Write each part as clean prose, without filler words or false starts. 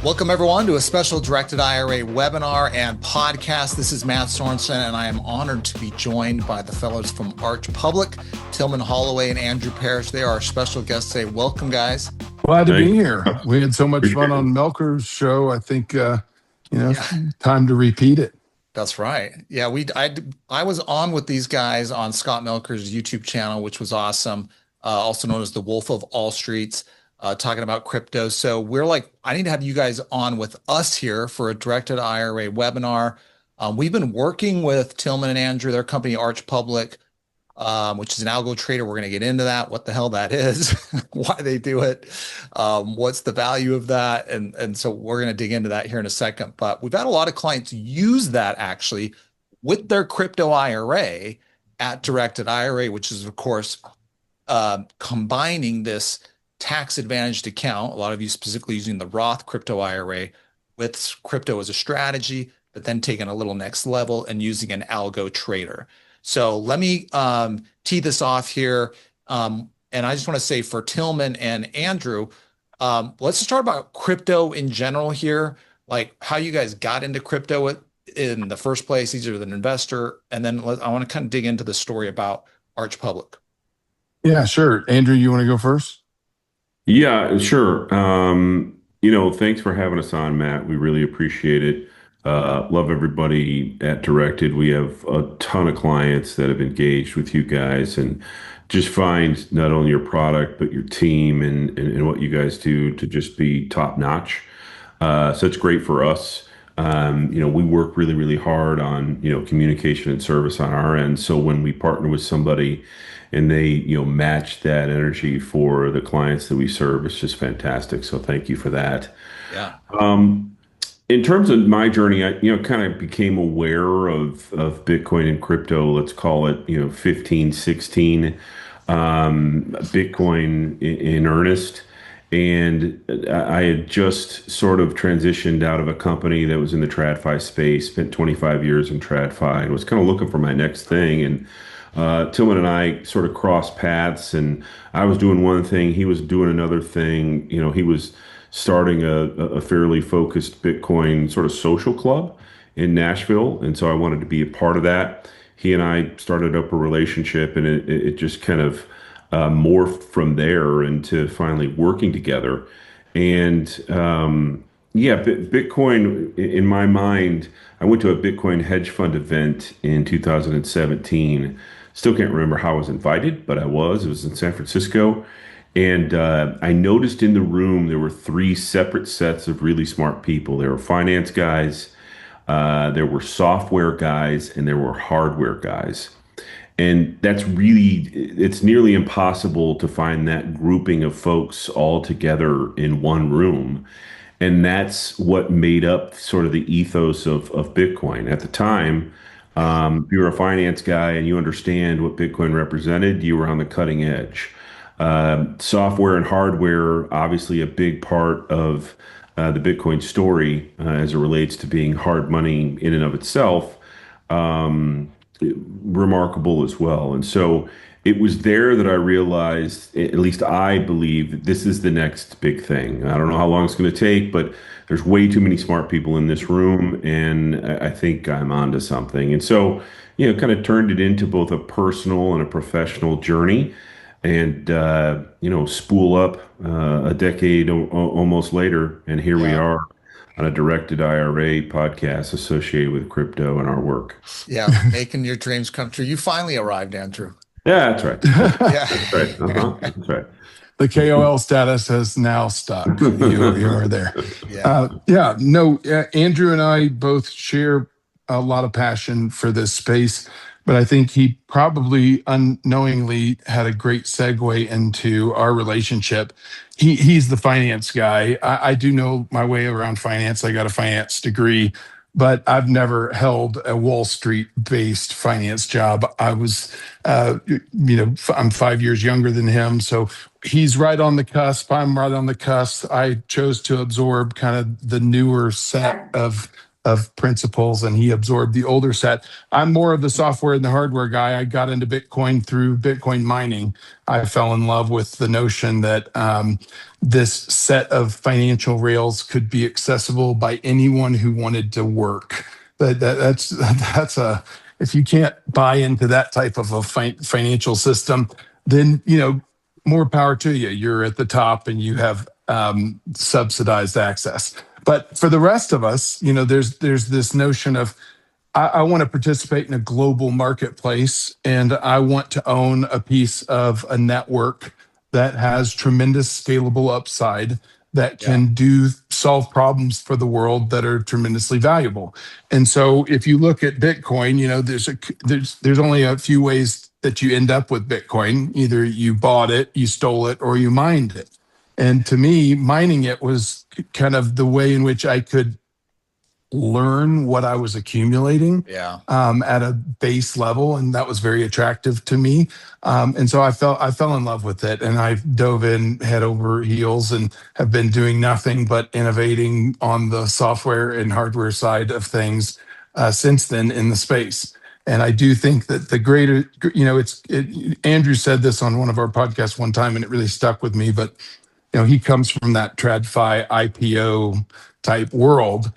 Welcome, everyone, to a special Directed IRA webinar and podcast. This is Mat Sorensen, and I am honored to be joined by the fellows from Arch Public, Tillman Holloway and Andrew Parrish. They are our special guests today. Welcome, guys. Glad to be here. We had so much fun on Melker's show. I think, time to repeat it. That's right. Yeah, I was on with these guys on Scott Melker's YouTube channel, which was awesome, also known as the Wolf of All Streets. Talking about crypto. So we're like, I need to have you guys on with us here for a Directed IRA webinar. We've been working with Tillman and Andrew, their company Arch Public, which is an algo trader. We're going to get into that, what the hell that is, why they do it, what's the value of that. And so we're going to dig into that here in a second. But we've had a lot of clients use that actually with their crypto IRA at Directed IRA, which is, of course, combining this tax advantaged account, a lot of you specifically using the Roth crypto IRA with crypto as a strategy, but then taking a little next level and using an algo trader. So let me tee this off here. And I just want to say for Tillman and Andrew, let's start about crypto in general here, like how you guys got into crypto in the first place, either as an investor, and then I want to kind of dig into the story about Arch Public. Yeah, sure. Andrew, you want to go first? Yeah, sure. Thanks for having us on, Matt. We really appreciate it. Love everybody at Directed. We have a ton of clients that have engaged with you guys and just find not only your product, but your team and what you guys do to just be top notch. So it's great for us. We work really, really hard on, communication and service on our end. So when we partner with somebody and they, match that energy for the clients that we serve, it's just fantastic. So thank you for that. Yeah. In terms of my journey, I, kind of became aware of Bitcoin and crypto, let's call it, 15, 16, Bitcoin in earnest. And I had just sort of transitioned out of a company that was in the TradFi space, spent 25 years in TradFi, and was kind of looking for my next thing. And Tillman and I sort of crossed paths, and I was doing one thing, he was doing another thing. He was starting a fairly focused Bitcoin sort of social club in Nashville, and so I wanted to be a part of that. He and I started up a relationship, and it just kind of morphed from there into finally working together. And Bitcoin, in my mind, I went to a Bitcoin hedge fund event in 2017. Still can't remember how I was invited, but I was. It was in San Francisco. And I noticed in the room there were three separate sets of really smart people. There were finance guys, there were software guys, and there were hardware guys. And it's nearly impossible to find that grouping of folks all together in one room. And that's what made up sort of the ethos of Bitcoin. At the time, if you were a finance guy and you understand what Bitcoin represented, you were on the cutting edge. Software and hardware, obviously a big part of the Bitcoin story as it relates to being hard money in and of itself, remarkable as well. And so it was there that I realized, at least I believe, that this is the next big thing. I don't know how long it's going to take, but there's way too many smart people in this room, and I think I'm onto something. And so, kind of turned it into both a personal and a professional journey. And, spool up a decade almost later, and here we are on a Directed IRA podcast associated with crypto and our work. Yeah, making your dreams come true. You finally arrived, Andrew. Yeah, that's right. Yeah. That's right. That's right. The KOL status has now stuck. You are there. Yeah. Andrew and I both share a lot of passion for this space, but I think he probably unknowingly had a great segue into our relationship. He's the finance guy. I do know my way around finance. I got a finance degree, but I've never held a Wall Street-based finance job. I was, I'm 5 years younger than him, so he's right on the cusp. I'm right on the cusp. I chose to absorb kind of the newer set of of principles, and he absorbed the older set. I'm more of the software and the hardware guy. I got into Bitcoin through Bitcoin mining. I fell in love with the notion that this set of financial rails could be accessible by anyone who wanted to work. That's a if you can't buy into that type of a financial system, then more power to you. You're at the top and you have subsidized access. But for the rest of us, there's this notion of I want to participate in a global marketplace, and I want to own a piece of a network that has tremendous scalable upside that can solve problems for the world that are tremendously valuable. And so if you look at Bitcoin, there's only a few ways that you end up with Bitcoin. Either you bought it, you stole it, or you mined it. And to me, mining it was kind of the way in which I could learn what I was accumulating at a base level, and that was very attractive to me. And so I fell in love with it, and I dove in head over heels, and have been doing nothing but innovating on the software and hardware side of things since then in the space. And I do think that the greater, Andrew said this on one of our podcasts one time, and it really stuck with me. But he comes from that TradFi IPO type world.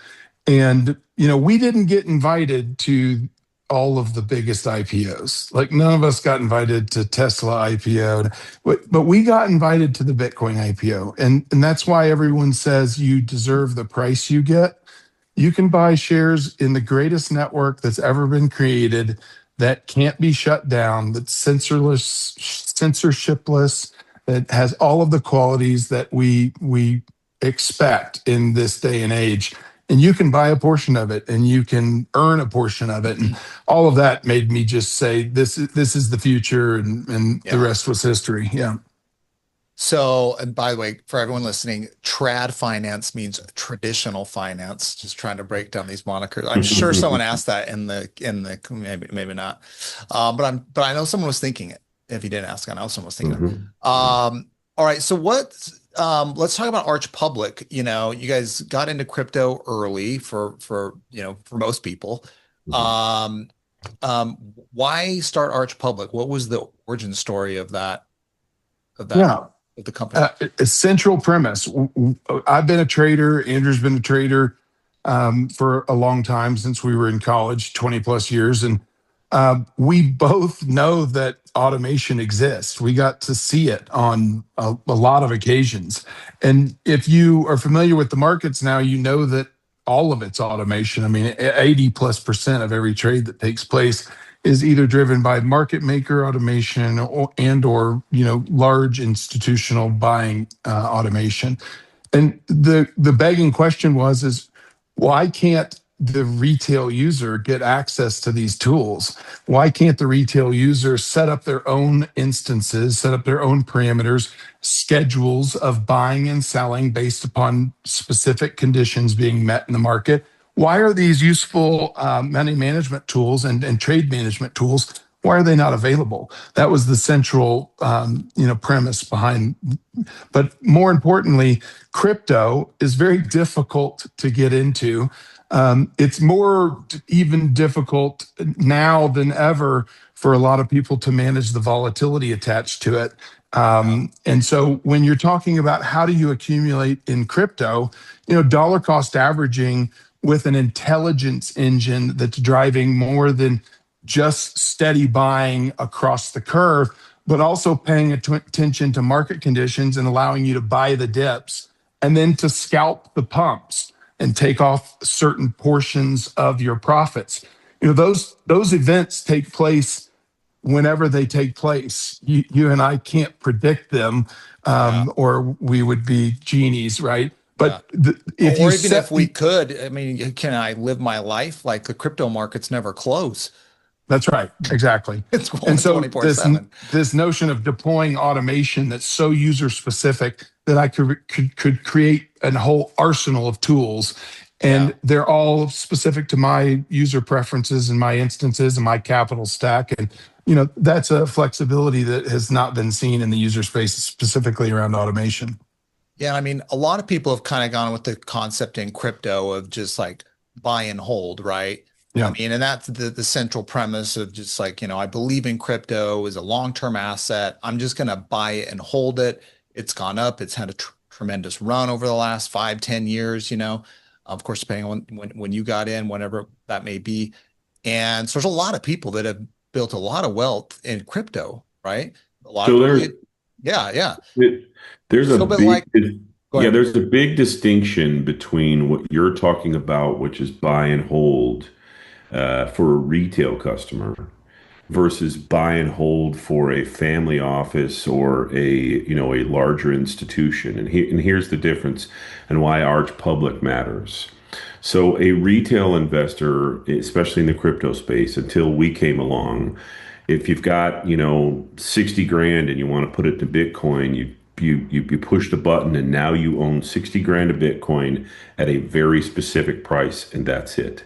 And, we didn't get invited to all of the biggest IPOs. Like, none of us got invited to Tesla IPO, but we got invited to the Bitcoin IPO. And that's why everyone says you deserve the price you get. You can buy shares in the greatest network that's ever been created, that can't be shut down, that's censorshipless, that has all of the qualities that we expect in this day and age. And you can buy a portion of it, and you can earn a portion of it. And all of that made me just say, this is the future, and the rest was history. Yeah. So, and by the way, for everyone listening, trad finance means traditional finance. Just trying to break down these monikers. I'm sure someone asked that in the maybe not. But I know someone was thinking it. If you didn't ask, I know someone was thinking it. All right. So let's talk about Arch Public. You guys got into crypto early for most people. Why start Arch Public? What was the origin story of that? Of the company? A central premise. I've been a trader. Andrew's been a trader for a long time, since we were in college, 20 plus years. And we both know that automation exists. We got to see it on a lot of occasions. And if you are familiar with the markets now, you know that all of it's automation. I mean, 80+% of every trade that takes place is either driven by market maker automation or large institutional buying automation. And the begging question is why can't the retail user get access to these tools? Why can't the retail user set up their own instances, set up their own parameters, schedules of buying and selling based upon specific conditions being met in the market? Why are these useful money management tools and trade management tools, why are they not available? That was the central premise behind. But more importantly, crypto is very difficult to get into. It's more even difficult now than ever for a lot of people to manage the volatility attached to it. And so when you're talking about how do you accumulate in crypto, dollar cost averaging with an intelligence engine that's driving more than just steady buying across the curve, but also paying attention to market conditions and allowing you to buy the dips and then to scalp the pumps and take off certain portions of your profits. Those events take place whenever they take place. You and I can't predict them, or we would be genies, right? But if we could, I mean, can I live my life like the crypto markets never close? That's right. Exactly. It's going 24/7. This notion of deploying automation that's so user specific that I could create a whole arsenal of tools, and they're all specific to my user preferences and my instances and my capital stack. And that's a flexibility that has not been seen in the user space, specifically around automation. Yeah, I mean, a lot of people have kind of gone with the concept in crypto of just like buy and hold, right? I Yeah. mean, and that's the central premise of just like, I believe in crypto as a long-term asset. I'm just going to buy it and hold it. It's gone up. It's had a tremendous run over the last 5, 10 years. Of course, depending on when you got in, whenever that may be. And so there's a lot of people that have built a lot of wealth in crypto, right? A lot of So early, yeah, yeah. there's a So, but like, go yeah, ahead. there's a big distinction between what you're talking about, which is buy and hold for a retail customer, versus buy and hold for a family office or a larger institution. And here's the difference and why Arch Public matters. So a retail investor, especially in the crypto space, until we came along, if you've got 60 grand and you want to put it to Bitcoin, you push the button and now you own 60 grand of Bitcoin at a very specific price, and that's it.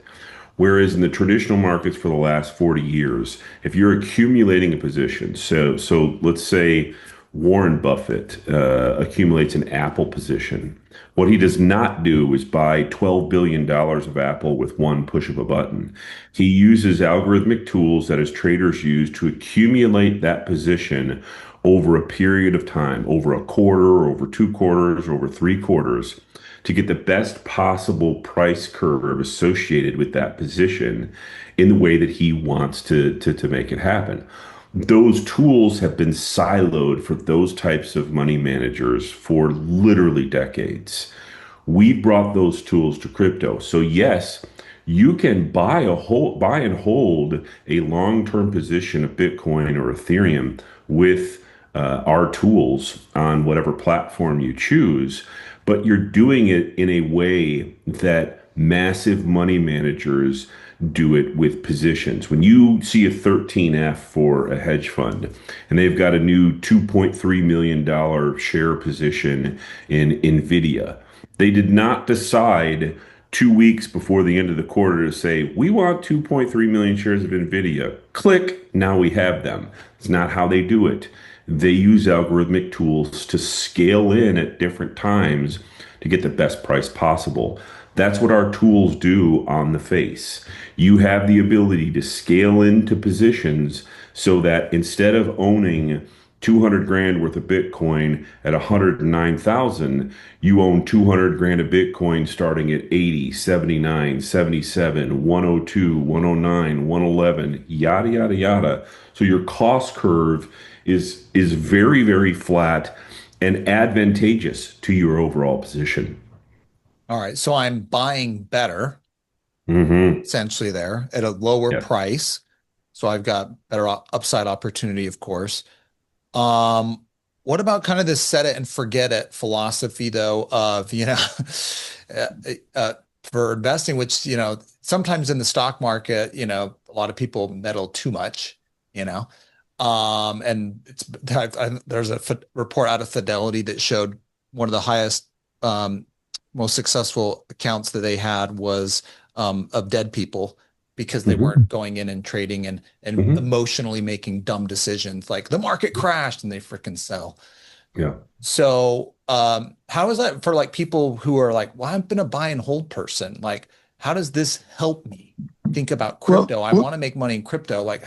Whereas in the traditional markets for the last 40 years, if you're accumulating a position, so let's say Warren Buffett accumulates an Apple position. What he does not do is buy $12 billion of Apple with one push of a button. He uses algorithmic tools that his traders use to accumulate that position over a period of time, over a quarter, over 2 quarters, over 3 quarters, to get the best possible price curve associated with that position in the way that he wants to make it happen. Those tools have been siloed for those types of money managers for literally decades. We brought those tools to crypto. So yes, you can buy and hold a long-term position of Bitcoin or Ethereum with our tools on whatever platform you choose, but you're doing it in a way that massive money managers do it with positions. When you see a 13F for a hedge fund and they've got a new $2.3 million share position in NVIDIA, they did not decide 2 weeks before the end of the quarter to say, we want 2.3 million shares of NVIDIA. Click, now we have them. It's not how they do it. They use algorithmic tools to scale in at different times to get the best price possible. That's what our tools do on the face. You have the ability to scale into positions so that instead of owning 200 grand worth of Bitcoin at 109,000, you own 200 grand of Bitcoin starting at 80, 79, 77, 102, 109, 111, yada, yada, yada. So your cost curve is very, very flat and advantageous to your overall position. All right. So I'm buying better, Hmm. essentially there at a lower Yeah. price. So I've got better upside opportunity, of course. Um, what about kind of this set it and forget it philosophy though of, uh, uh, for investing, which, sometimes in the stock market, a lot of people meddle too much, you know. And there's a report out of Fidelity that showed one of the highest, most successful accounts that they had was of dead people because they Hmm. weren't going in and trading and Hmm. emotionally making dumb decisions like the market crashed and they freaking sell. Yeah. So, how is that for like people who are like, well, I've been a buy and hold person. Like, how does this help me think about Well, crypto? I well, want to make money in crypto. Like,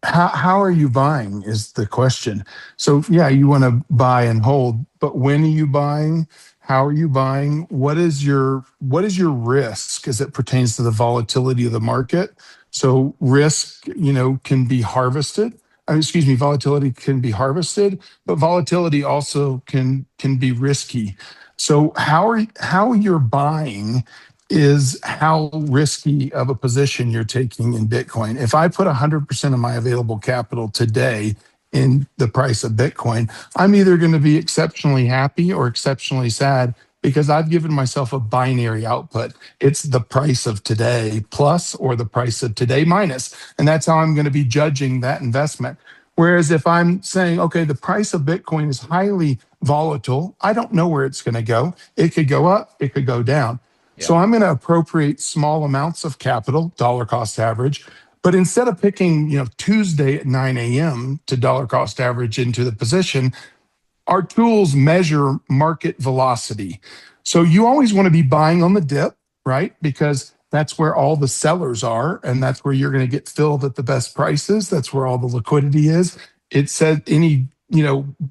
how are you buying is the question. So yeah, you want to buy and hold, but when are you buying? How are you buying? What is your risk as it pertains to the volatility of the market? So risk, can be harvested. Excuse me, volatility can be harvested, but volatility also can be risky. So how you're buying is how risky of a position you're taking in Bitcoin. If I put 100% of my available capital today in the price of Bitcoin, I'm either going to be exceptionally happy or exceptionally sad because I've given myself a binary output. It's the price of today plus or the price of today minus. And that's how I'm going to be judging that investment. Whereas if I'm saying, okay, the price of Bitcoin is highly volatile, I don't know where it's going to go. It could go up, it could go down. yeah, So I'm going to appropriate small amounts of capital, dollar cost average. But instead of picking, Tuesday at 9 a.m. to dollar cost average into the position, our tools measure market velocity. So you always want to be buying on the dip, right? Because that's where all the sellers are, and that's where you're going to get filled at the best prices. That's where all the liquidity is. It said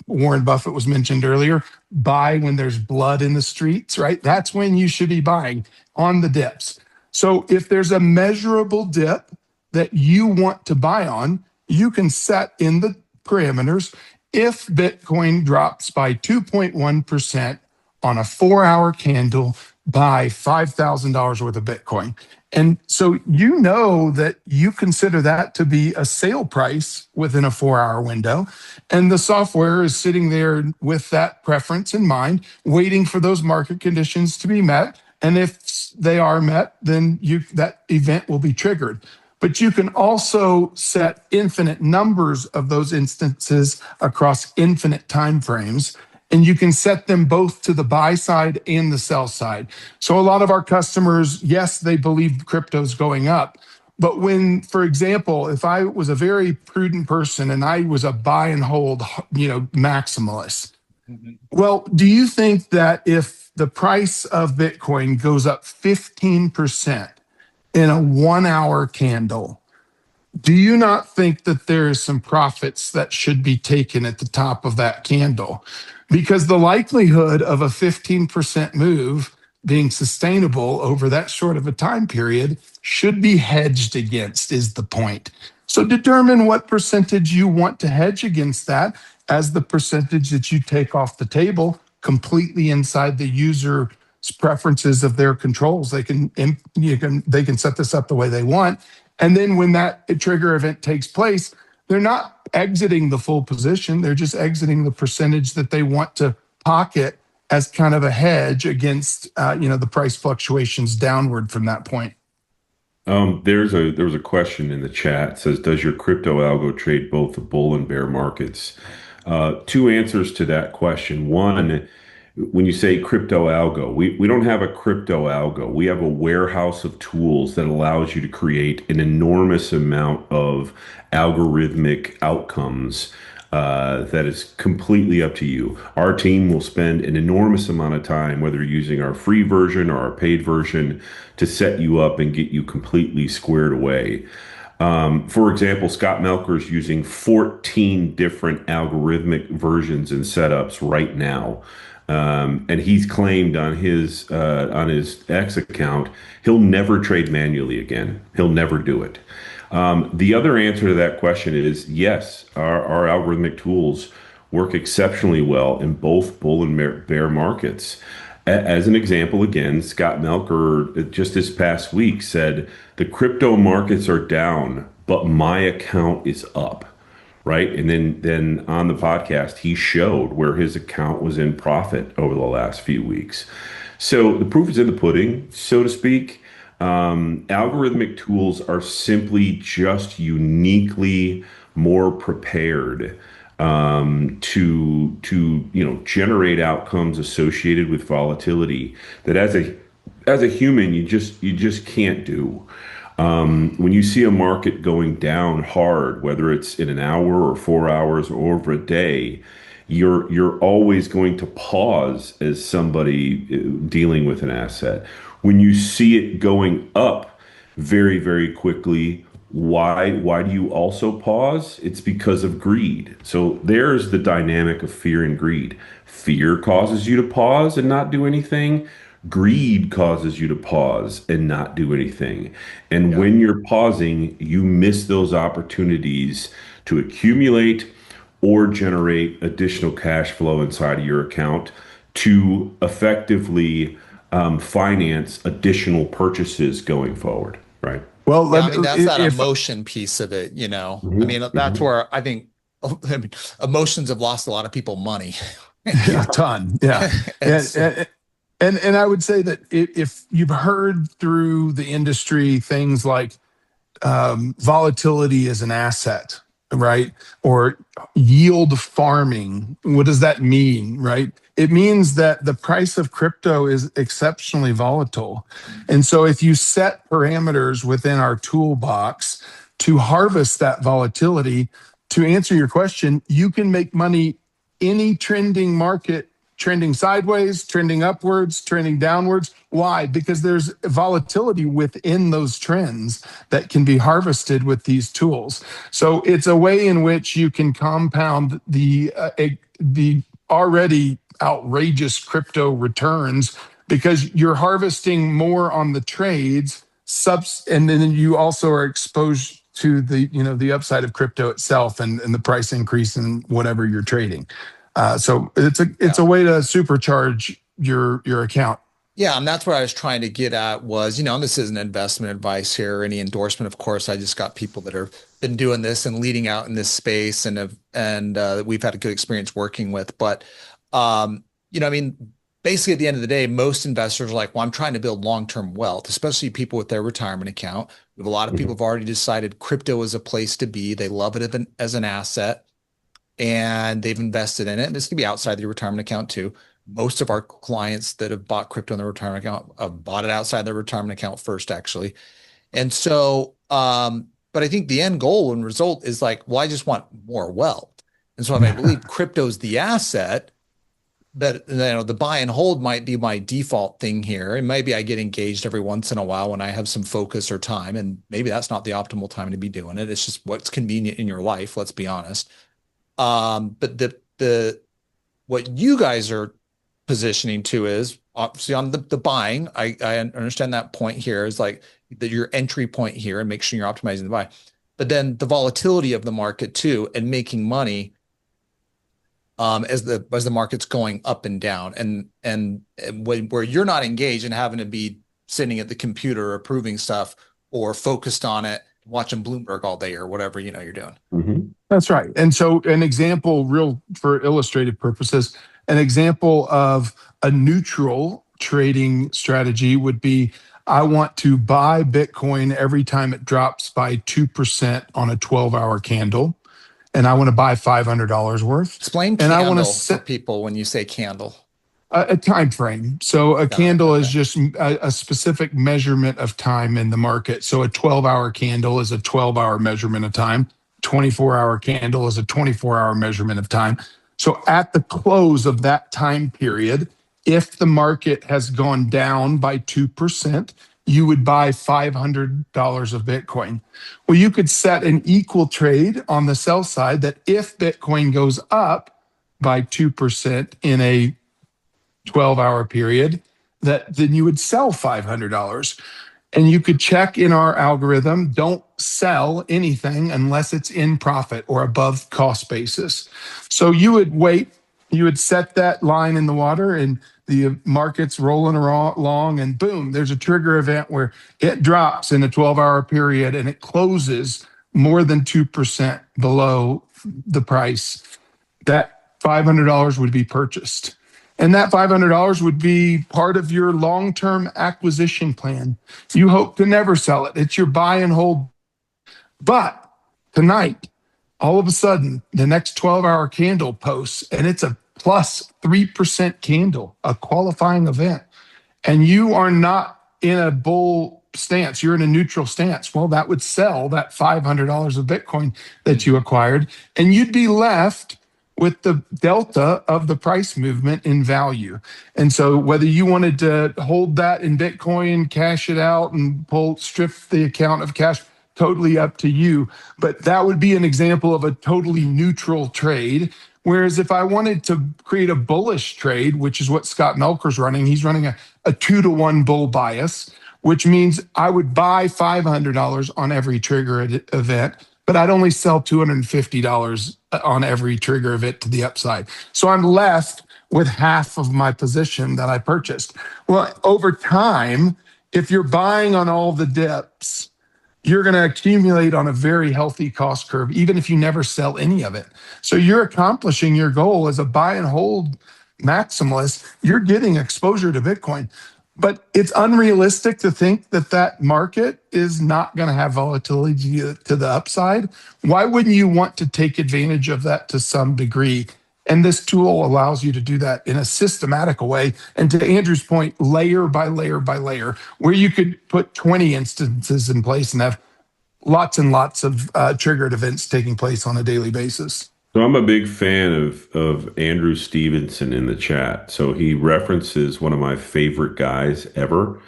Warren Buffett was mentioned earlier, buy when there's blood in the streets, right? That's when you should be buying on the dips. So if there's a measurable dip that you want to buy on, you can set in the parameters. If Bitcoin drops by 2.1% on a 4-hour candle, buy $5,000 worth of Bitcoin. And so you know that you consider that to be a sale price within a 4-hour window. And the software is sitting there with that preference in mind, waiting for those market conditions to be met. And if they are met, then that event will be triggered. But you can also set infinite numbers of those instances across infinite time frames. And you can set them both to the buy side and the sell side. So a lot of our customers, yes, they believe crypto's going up. But when, for example, if I was a very prudent person and I was a buy and hold, maximalist, well, do you think that if the price of Bitcoin goes up 15% in a 1-hour candle, do you not think that there is some profits that should be taken at the top of that candle? Because the likelihood of a 15% move being sustainable over that short of a time period should be hedged against, is the point. So determine what percentage you want to hedge against that as the percentage that you take off the table, completely inside the user's preferences of their controls. They can set this up the way they want. And then when that trigger event takes place, they're not exiting the full position. They're just exiting the percentage that they want to pocket as kind of a hedge against, the price fluctuations downward from that point. There was a question in the chat. It says, does your crypto algo trade both the bull and bear markets? Two answers to that question. One, when you say crypto algo, we don't have a crypto algo. We have a warehouse of tools that allows you to create an enormous amount of algorithmic outcomes that is completely up to you. Our team will spend an enormous amount of time, whether you're using our free version or our paid version, to set you up and get you completely squared away. For example, Scott Melker is using 14 different algorithmic versions and setups right now. And he's claimed on his X account, he'll never trade manually again. He'll never do it. The other answer to that question is yes, our algorithmic tools work exceptionally well in both bull and bear markets. As an example, again, Scott Melker just this past week said the crypto markets are down, but my account is up. Right. And then on the podcast, he showed where his account was in profit over the last few weeks. So the proof is in the pudding, so to speak. Algorithmic tools are simply just uniquely more prepared to generate outcomes associated with volatility that as a human you just can't do. When you see a market going down hard, whether it's in an hour or 4 hours or over a day, you're always going to pause as somebody dealing with an asset. When you see it going up very, very quickly, why do you also pause? It's because of greed. So there's the dynamic of fear and greed. Fear causes you to pause and not do anything. Greed causes you to pause and not do anything. And when you're pausing, you miss those opportunities to accumulate or generate additional cash flow inside of your account to effectively finance additional purchases going forward, right? Well, I mean, that's that emotion piece of it, Mm-hmm. I mean, that's where I think emotions have lost a lot of people money. A ton. Yeah. And I would say that if you've heard through the industry things like volatility is an asset, right? Or yield farming, what does that mean, right? It means that the price of crypto is exceptionally volatile. And so if you set parameters within our toolbox to harvest that volatility, to answer your question, you can make money any trending market trending sideways, trending upwards, trending downwards. Why? Because there's volatility within those trends that can be harvested with these tools. So it's a way in which you can compound the already outrageous crypto returns because you're harvesting more on the trades and then you also are exposed to the upside of crypto itself and the price increase in whatever you're trading. So it's a way to supercharge your account. Yeah, and that's what I was trying to get at was, and this isn't investment advice here, any endorsement. Of course, I just got people that have been doing this and leading out in this space and we've had a good experience working with. But basically at the end of the day, most investors are like, well, I'm trying to build long-term wealth, especially people with their retirement account. We have a lot of people have already decided crypto is a place to be. They love it as an asset and they've invested in it. And this can be outside their retirement account too. Most of our clients that have bought crypto in their retirement account have bought it outside their retirement account first, actually. And so, but I think the end goal and result is like, well, I just want more wealth. And so if I believe crypto is the asset, that the buy and hold might be my default thing here. And maybe I get engaged every once in a while when I have some focus or time. And maybe that's not the optimal time to be doing it. It's just what's convenient in your life, let's be honest. But what you guys are positioning to is obviously on the buying. I understand that point here is like your entry point here and make sure you're optimizing the buy. But then the volatility of the market too and making money as the market's going up and down and where you're not engaged and having to be sitting at the computer approving stuff or focused on it, watching Bloomberg all day or whatever you're doing. Mm-hmm. That's right. And so an example, real for illustrative purposes, an example of a neutral trading strategy would be I want to buy Bitcoin every time it drops by 2% on a 12-hour candle. And I want to buy $500 worth. Explain candle, and I want to for people when you say candle. A time frame. So a candle is just a specific measurement of time in the market. So a 12-hour candle is a 12-hour measurement of time. 24-hour candle is a 24-hour measurement of time. So at the close of that time period, if the market has gone down by 2%, you would buy $500 of Bitcoin. Well, you could set an equal trade on the sell side that if Bitcoin goes up by 2% in a 12-hour period, then you would sell $500. And you could check in our algorithm, don't sell anything unless it's in profit or above cost basis. So you would wait, you would set that line in the water and the market's rolling along and boom, there's a trigger event where it drops in a 12-hour period and it closes more than 2% below the price. That $500 would be purchased. And that $500 would be part of your long-term acquisition plan. You hope to never sell it. It's your buy and hold. But tonight, all of a sudden, the next 12-hour candle posts, and it's a plus 3% candle, a qualifying event. And you are not in a bull stance. You're in a neutral stance. Well, that would sell that $500 of Bitcoin that you acquired, and you'd be left with the delta of the price movement in value. And so whether you wanted to hold that in Bitcoin, cash it out and strip the account of cash, totally up to you. But that would be an example of a totally neutral trade. Whereas if I wanted to create a bullish trade, which is what Scott Melker's running, he's running a 2-to-1 bull bias, which means I would buy $500 on every trigger event, but I'd only sell $250 on every trigger event to the upside. So I'm left with half of my position that I purchased. Well, over time, if you're buying on all the dips, you're going to accumulate on a very healthy cost curve, even if you never sell any of it. So you're accomplishing your goal as a buy and hold maximalist. You're getting exposure to Bitcoin. But it's unrealistic to think that that market is not going to have volatility to the upside. Why wouldn't you want to take advantage of that to some degree? And this tool allows you to do that in a systematic way. And to Andrew's point, layer by layer by layer, where you could put 20 instances in place and have lots and lots of triggered events taking place on a daily basis. So I'm a big fan of Andrew Stevenson in the chat. So he references one of my favorite guys ever.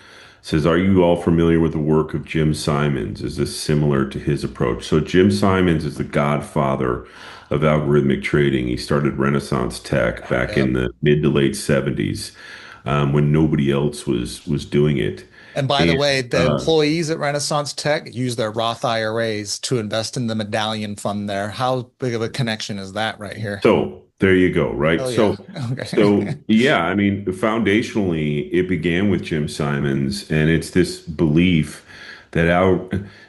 Says, "Are you all familiar with the work of Jim Simons? Is this similar to his approach?" So Jim Simons is the godfather of algorithmic trading. He started Renaissance Tech back in Yep. the mid to late 70s, when nobody else was doing it. And by the And way, the uh, employees at Renaissance Tech use their Roth IRAs to invest in the medallion fund there. How big of a connection is that right here? So there you go, right? Oh yeah. So Okay. yeah, I mean, foundationally, it began with Jim Simons, and it's this belief that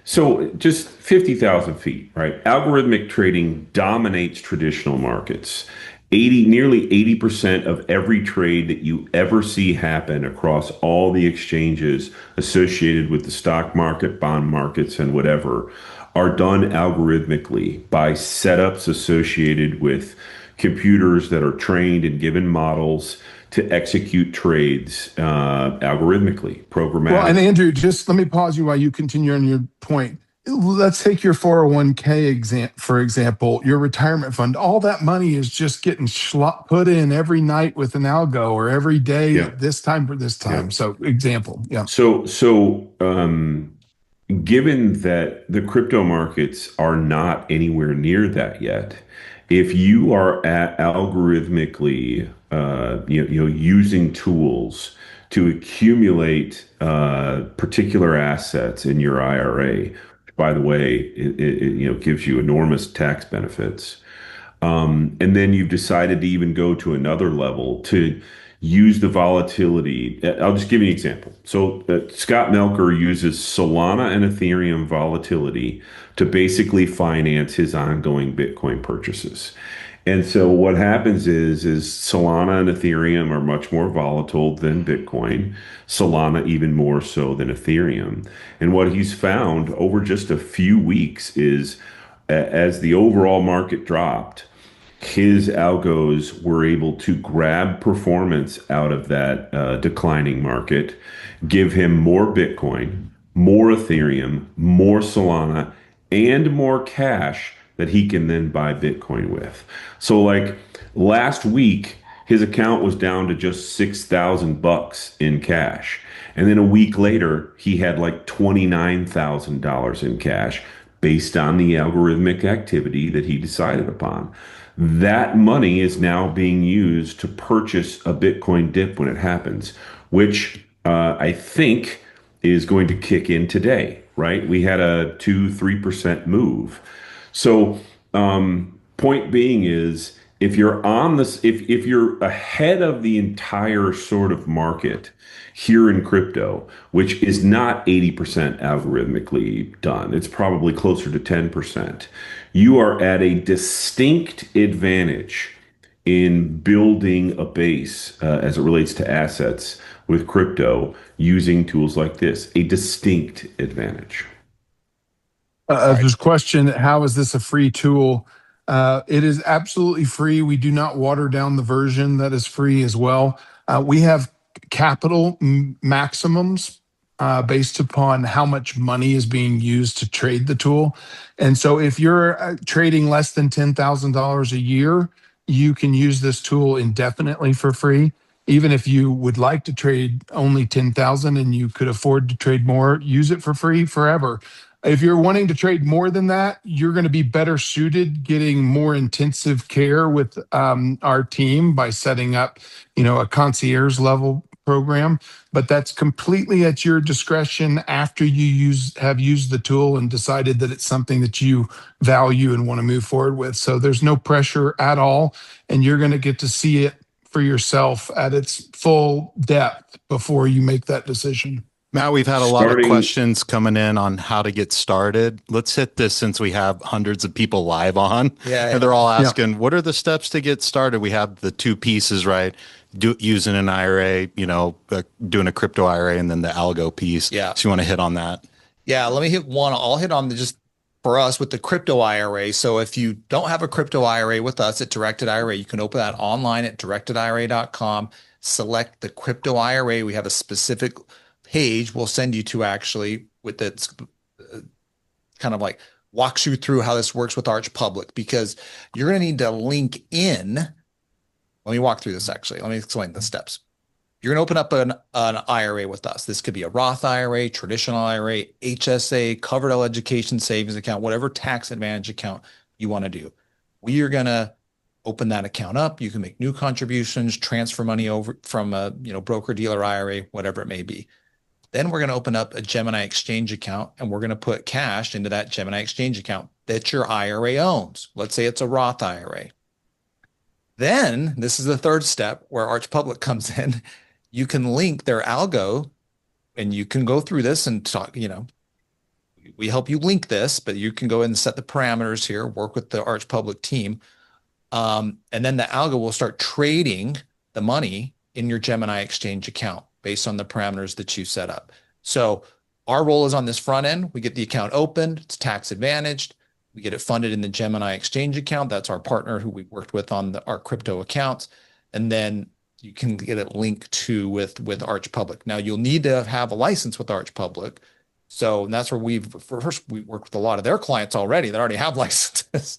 so just 50,000 feet, right? Algorithmic trading dominates traditional markets. Nearly 80% of every trade that you ever see happen across all the exchanges associated with the stock market, bond markets, and whatever are done algorithmically by setups associated with computers that are trained and given models to execute trades algorithmically, Well, programmatic. and Andrew, just let me pause you while you continue on your point. Let's take your 401k for example, your retirement fund. All that money is just getting put in every night with an algo or every day Yeah, at this time for this yeah. time. So, example, yeah. So, given that the crypto markets are not anywhere near that yet, if you are algorithmically, using tools to accumulate particular assets in your IRA, which, by the way, gives you enormous tax benefits. And then you've decided to even go to another level to use the volatility. I'll just give you an example. So Scott Melker uses Solana and Ethereum volatility to basically finance his ongoing Bitcoin purchases. And so what happens is Solana and Ethereum are much more volatile than Bitcoin, Solana even more so than Ethereum. And what he's found over just a few weeks is as the overall market dropped, his algos were able to grab performance out of that declining market, give him more Bitcoin, more Ethereum, more Solana, and more cash that he can then buy Bitcoin with. So, like last week, his account was down to just $6,000 in cash. And then a week later, he had like $29,000 in cash based on the algorithmic activity that he decided upon. That money is now being used to purchase a Bitcoin dip when it happens, which I think is going to kick in today, right? We had a 2-3% move. So, point being is if you're on this, if you're ahead of the entire sort of market here in crypto, which is not 80% algorithmically done, it's probably closer to 10%. You are at a distinct advantage in building a base as it relates to assets with crypto using tools like this, a distinct advantage. All right. There's a question, how is this a free tool? It is absolutely free. We do not water down the version that is free as well. We have capital maximums based upon how much money is being used to trade the tool. And so if you're trading less than $10,000 a year, you can use this tool indefinitely for free. Even if you would like to trade only 10,000 and you could afford to trade more, use it for free forever. If you're wanting to trade more than that, you're going to be better suited getting more intensive care with our team by setting up, a concierge level program. But that's completely at your discretion after you have used the tool and decided that it's something that you value and want to move forward with. So there's no pressure at all, and you're going to get to see it for yourself at its full depth before you make that decision. Matt, we've had a lot of Starting, questions coming in on how to get started. Let's hit this since we have hundreds of people live on, Yeah. and they're all Yeah. asking, what are the steps to get started? We have the two pieces, right? Using an IRA, doing a crypto IRA, and then the algo piece. Yeah. So you want to hit on that? Yeah. Let me hit one. I'll hit on the just for us with the crypto IRA. So if you don't have a crypto IRA with us at Directed IRA, you can open that online at directedira.com. Select the crypto IRA. We have a specific page we'll send you to actually with its kind of like walks you through how this works with Arch Public, because you're going to need to link in. Let me walk through this actually. Let me explain the steps. You're going to open up an IRA with us. This could be a Roth IRA, traditional IRA, HSA, covered education savings account, whatever tax advantage account you want to do. We are going to open that account up. You can make new contributions, transfer money over from a broker dealer IRA, whatever it may be. Then we're going to open up a Gemini Exchange account, and we're going to put cash into that Gemini Exchange account that your IRA owns. Let's say it's a Roth IRA. Then this is the third step where Arch Public comes in. You can link their algo, and you can go through this and talk, we help you link this, but you can go in and set the parameters here, work with the Arch Public team. And then the algo will start trading the money in your Gemini Exchange account based on the parameters that you set up. So our role is on this front end. We get the account opened. It's tax advantaged. We get it funded in the Gemini Exchange account. That's our partner who we worked with on our crypto accounts. And then you can get it linked to with Arch Public. Now you'll need to have a license with Arch Public. So that's where we work with a lot of their clients already that already have licenses.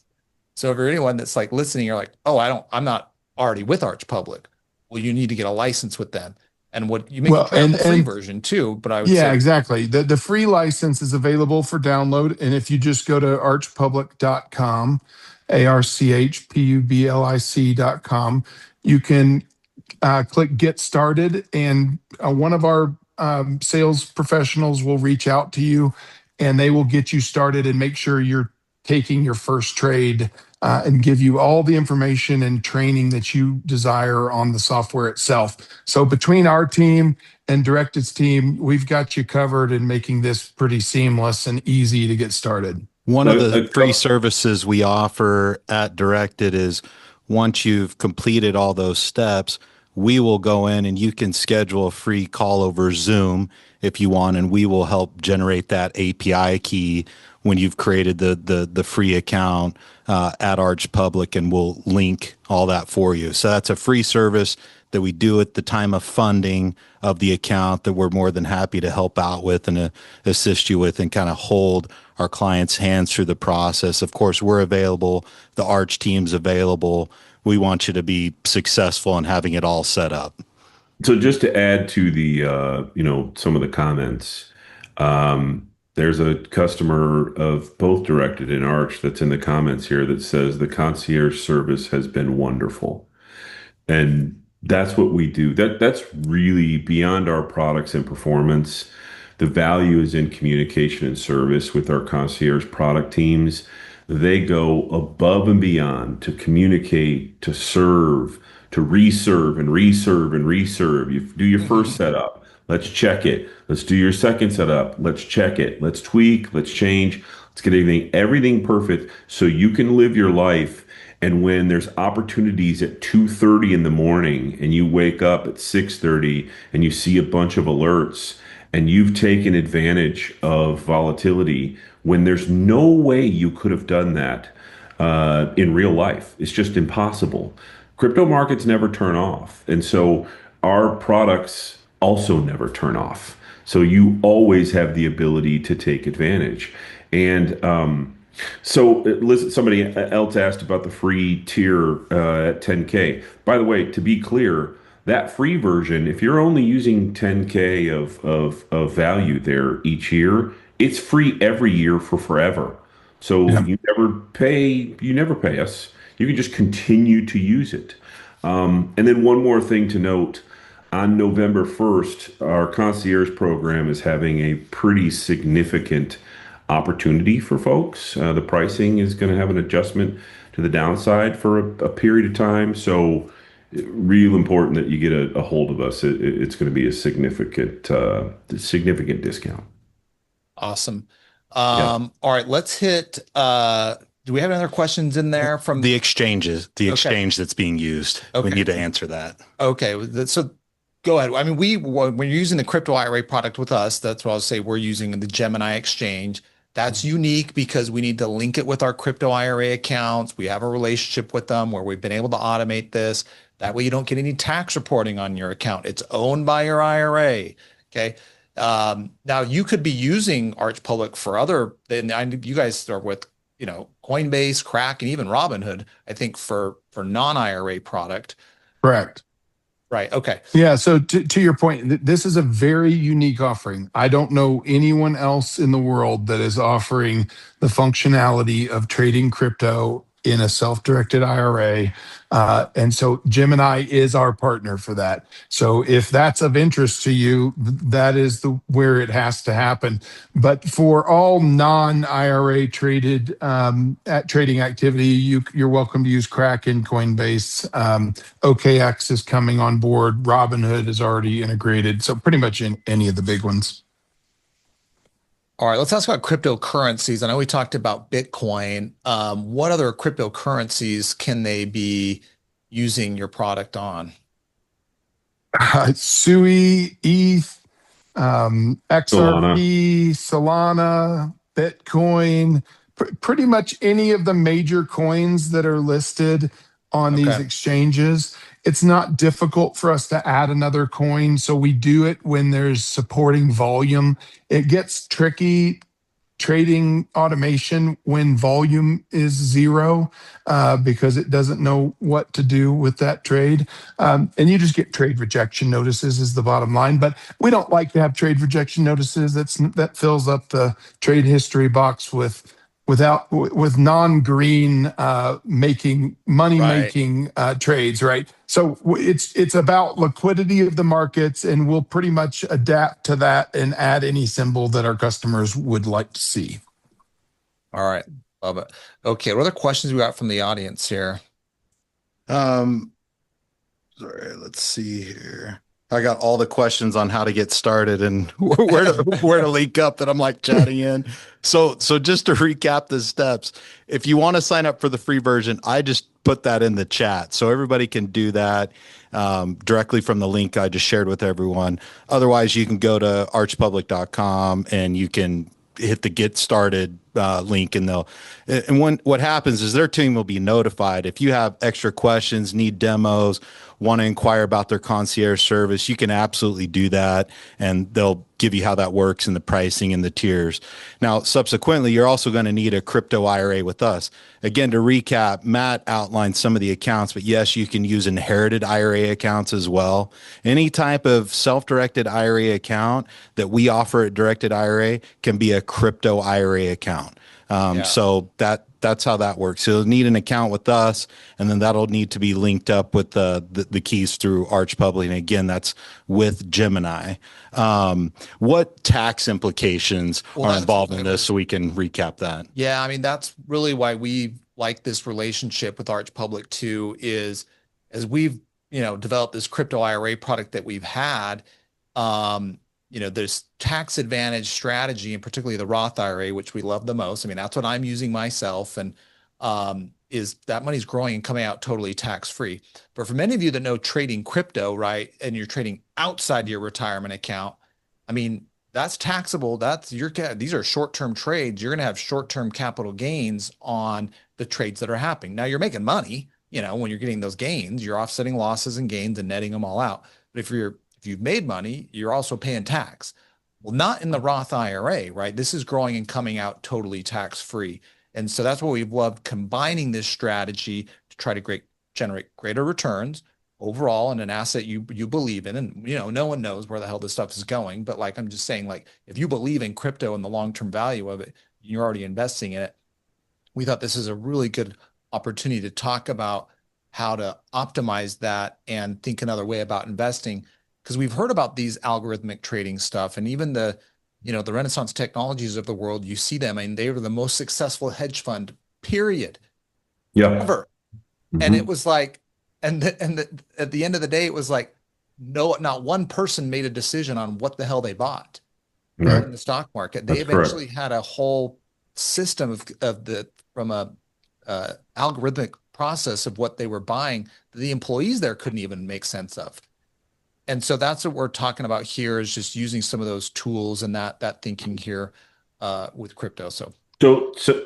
So if you're anyone that's like listening, you're like, oh, I'm not already with Arch Public. Well, you need to get a license with them. And what you make the free version too, but I would say exactly. The free license is available for download. And if you just go to archpublic.com, archpublic.com, you can click get started, and one of our sales professionals will reach out to you, and they will get you started and make sure you're taking your first trade, and give you all the information and training that you desire on the software itself. So between our team and Directed's team, we've got you covered in making this pretty seamless and easy to get started. One of the free services we offer at Directed is once you've completed all those steps, we will go in and you can schedule a free call over Zoom if you want, and we will help generate that API key when you've created the free account at Arch Public, and we'll link all that for you. So that's a free service that we do at the time of funding of the account that we're more than happy to help out with and assist you with, and kind of hold our clients' hands through the process. Of course, we're available. The Arch team's available. We want you to be successful in having it all set up. So just to add to the, some of the comments, there's a customer of both Directed and Arch that's in the comments here that says the concierge service has been wonderful. And that's what we do. That's really beyond our products and performance. The value is in communication and service with our concierge product teams. They go above and beyond to communicate, to serve, to reserve and reserve and reserve. You do your first setup. Let's check it. Let's do your second setup. Let's check it. Let's tweak. Let's change. Let's get everything perfect so you can live your life. And when there's opportunities at 2:30 in the morning and you wake up at 6:30 and you see a bunch of alerts and you've taken advantage of volatility when there's no way you could have done that in real life. It's just impossible. Crypto markets never turn off. And so our products also never turn off. So you always have the ability to take advantage. And so listen, somebody else asked about the free tier at 10K. By the way, to be clear, that free version, if you're only using 10K of value there each year, it's free every year for forever. So you never pay us. You can just continue to use it. And then one more thing to note, on November 1st, our concierge program is having a pretty significant opportunity for folks. The pricing is going to have an adjustment to the downside for a period of time. So real important that you get a hold of us. It's going to be a significant discount. Awesome. All right, let's hit, do we have any other questions in there from the exchanges, exchange that's being used? Okay. We need to answer that. Okay. So go ahead. I mean, when you're using the crypto IRA product with us, that's what I'll say. We're using the Gemini Exchange. That's unique because we need to link it with our crypto IRA accounts. We have a relationship with them where we've been able to automate this. That way you don't get any tax reporting on your account. It's owned by your IRA. Okay. Now you could be using Arch Public for other, and you guys are with, Coinbase, Crack, and even Robinhood, I think for non-IRA product. Correct. Right. Okay. Yeah. So to your point, this is a very unique offering. I don't know anyone else in the world that is offering the functionality of trading crypto in a self-directed IRA. And so Gemini is our partner for that. So if that's of interest to you, that is where it has to happen. But for all non-IRA traded trading activity, you're welcome to use Kraken, Coinbase. OKX is coming on board. Robinhood is already integrated. So pretty much in any of the big ones. All right, let's ask about cryptocurrencies. I know we talked about Bitcoin. What other cryptocurrencies can they be using your product on? SUI, ETH, Solana. XRP, Solana, Bitcoin, pretty much any of the major coins that are listed on these Okay. exchanges. It's not difficult for us to add another coin. So we do it when there's supporting volume. It gets tricky trading automation when volume is zero because it doesn't know what to do with that trade. And you just get trade rejection notices is the bottom line. But we don't like to have trade rejection notices. That fills up the trade history box with non-green making money Right. making trades, right? So it's about liquidity of the markets, and we'll pretty much adapt to that and add any symbol that our customers would like to see. All right. Love it. Okay. What other questions we got from the audience here? Um, Sorry, let's see here. I got all the questions on how to get started and where to link up that I'm like chatting in. So just to recap the steps, if you want to sign up for the free version, I just put that in the chat so everybody can do that directly from the link I just shared with everyone. Otherwise, you can go to archpublic.com and you can hit the get started link, and what happens is their team will be notified if you have extra questions, need demos, want to inquire about their concierge service. You can absolutely do that, and they'll give you how that works and the pricing and the tiers. Now, subsequently, you're also going to need a crypto IRA with us. Again, to recap, Matt outlined some of the accounts, but yes, you can use inherited IRA accounts as well. Any type of self-directed IRA account that we offer at Directed IRA can be a crypto IRA account. Yeah. So that's how that works. So you'll need an account with us, and then that'll need to be linked up with the keys through Arch Public. And again, that's with Gemini. What tax implications are involved in this, so we can recap that? Yeah, I mean, that's really why we like this relationship with Arch Public too, is as we've, developed this crypto IRA product that we've had, there's tax advantage strategy, and particularly the Roth IRA, which we love the most. I mean, that's what I'm using myself, and is that money's growing and coming out totally tax free. But for many of you that know trading crypto, right, and you're trading outside your retirement account, I mean, that's taxable. These are short-term trades. You're going to have short-term capital gains on the trades that are happening. Now you're making money, when you're getting those gains, you're offsetting losses and gains and netting them all out. But if you've made money, you're also paying tax. Well, not in the Roth IRA, right? This is growing and coming out totally tax-free. And so that's what we've loved, combining this strategy to try to generate greater returns overall in an asset you believe in. And no one knows where the hell this stuff is going. But like I'm just saying, like if you believe in crypto and the long-term value of it, you're already investing in it. We thought this is a really good opportunity to talk about how to optimize that and think another way about investing, because we've heard about these algorithmic trading stuff, and even the Renaissance technologies of the world. You see them, and they were the most successful hedge fund period Yeah. ever. And it was like, at the end of the day, it was like, no, not one person made a decision on what the hell they bought Right. in the stock market. They That's correct. eventually had a whole system from a algorithmic process of what they were buying that the employees there couldn't even make sense of. And so that's what we're talking about here, is just using some of those tools and that thinking here with crypto. So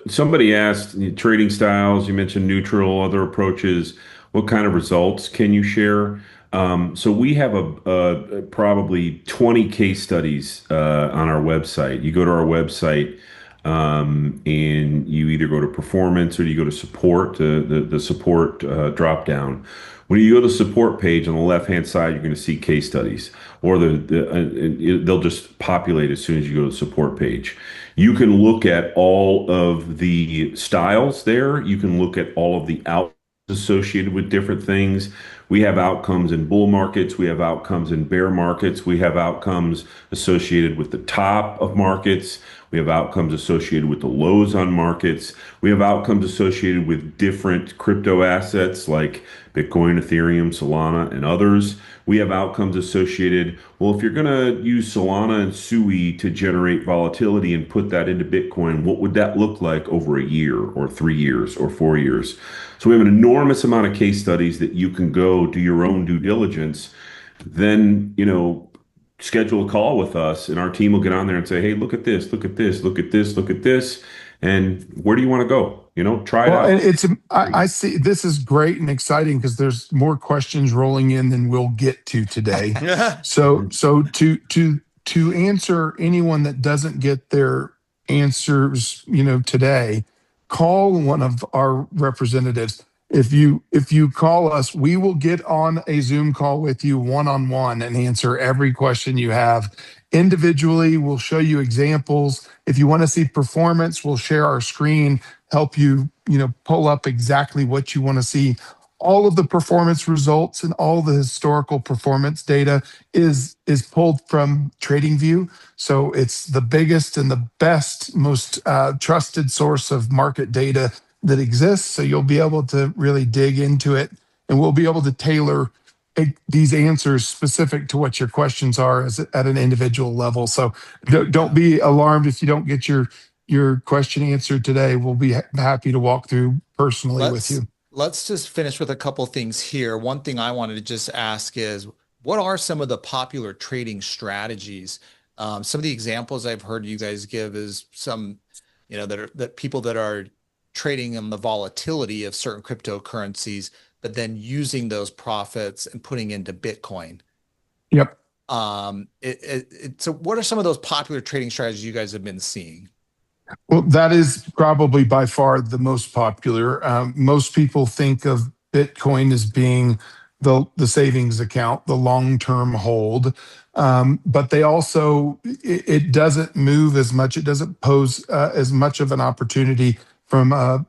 somebody asked trading styles. You mentioned neutral, other approaches. What kind of results can you share? So we have probably 20 case studies on our website. You go to our website, and you either go to performance or you go to support, the support drop down. When you go to the support page on the left hand side, you're going to see case studies, or they'll just populate as soon as you go to the support page. You can look at all of the styles there. You can look at all of the out associated with different things. We have outcomes in bull markets. We have outcomes in bear markets. We have outcomes associated with the top of markets. We have outcomes associated with the lows on markets. We have outcomes associated with different crypto assets like Bitcoin, Ethereum, Solana, and others. We have outcomes associated, well, if you're going to use Solana and SUI to generate volatility and put that into Bitcoin, what would that look like over a year or 3 years or 4 years? So we have an enormous amount of case studies that you can go do your own due diligence. Then, schedule a call with us and our team will get on there and say, hey, look at this, look at this, look at this, look at this. And where do you want to go? Try it Well, out. and I see this is great and exciting because there's more questions rolling in than we'll get to today. Yeah. So to answer anyone that doesn't get their answers, today, call one of our representatives. If you call us, we will get on a Zoom call with you one-on-one and answer every question you have. Individually, we'll show you examples. If you want to see performance, we'll share our screen, help you, pull up exactly what you want to see. All of the performance results and all the historical performance data is pulled from TradingView. So it's the biggest and the best, most trusted source of market data that exists. So you'll be able to really dig into it, and we'll be able to tailor these answers specific to what your questions are at an individual level. So don't be alarmed if you don't get your question answered today. We'll be happy to walk through personally with you. Let's just finish with a couple things here. One thing I wanted to just ask is, what are some of the popular trading strategies? Some of the examples I've heard you guys give is some, that people that are trading on the volatility of certain cryptocurrencies, but then using those profits and putting into Bitcoin. Yep. So what are some of those popular trading strategies you guys have been seeing? Well, that is probably by far the most popular. Most people think of Bitcoin as being the savings account, the long-term hold. But they also, it doesn't move as much. It doesn't pose as much of an opportunity from a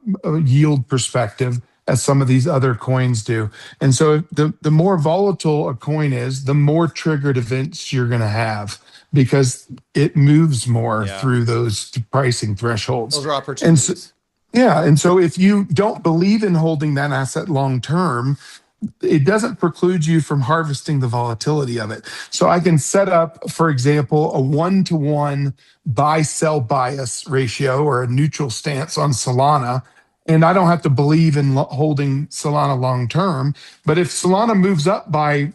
yield perspective as some of these other coins do. And so the more volatile a coin is, the more triggered events you're going to have, because it moves more through those pricing thresholds. Those are opportunities. And so if you don't believe in holding that asset long term, it doesn't preclude you from harvesting the volatility of it. So I can set up, for example, a 1-to-1 buy-sell bias ratio or a neutral stance on Solana, and I don't have to believe in holding Solana long term. But if Solana moves up by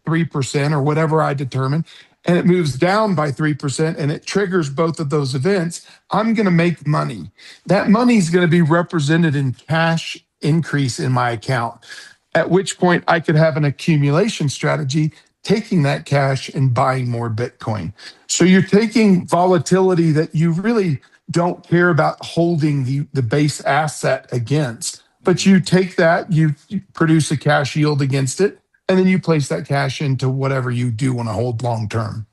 3% or whatever I determine, and it moves down by 3%, and it triggers both of those events, I'm going to make money. That money is going to be represented in cash increase in my account, at which point I could have an accumulation strategy, taking that cash and buying more Bitcoin. So you're taking volatility that you really don't care about holding the base asset against, but you take that, you produce a cash yield against it, and then you place that cash into whatever you do want to hold long term.